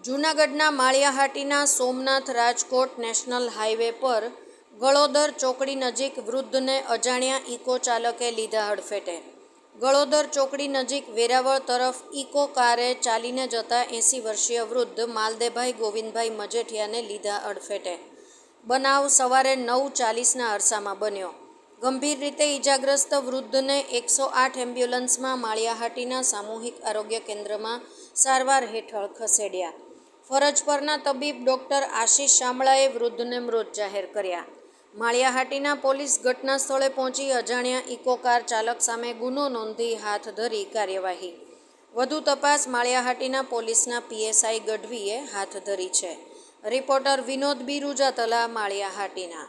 જૂનાગઢના Maliya Hatina Somnath Rajkot national highway પર ગળોદર ચોકડી નજીક વૃદ્ધને અજાણ્યા ઇકો ચાલકે લીધા હડફેટે। ગળોદર ચોકડી નજીક વેરાવળ તરફ ઇકો કારે ચાલીને જતા 80 વર્ષીય વૃદ્ધ માલદેભાઈ ગોવિંદભાઈ મજેઠિયાને લીધા હડફેટે। બનાવ સવારે 9:40ના અરસામાં બન્યો। ગંભીર રીતે ઈજાગ્રસ્ત વૃદ્ધને 108 એમ્બ્યુલન્સમાં માળિયાહાટીના સામૂહિક આરોગ્ય કેન્દ્રમાં સારવાર હેઠળ ખસેડ્યા। ફરજ પરના તબીબ ડૉક્ટર આશિષ શામળાએ વૃદ્ધને મૃત જાહેર કર્યા। માળિયાહાટીના પોલીસ ઘટના સ્થળે પહોંચી અજાણ્યા ઇકો કાર ચાલક સામે ગુનો નોંધી હાથ ધરી કાર્યવાહી। વધુ તપાસ માળિયાહાટીના પોલીસના PSI ગઢવીએ હાથ ધરી છે। રિપોર્ટર વિનોદ બી રૂજાતલા, માળિયાહાટીના।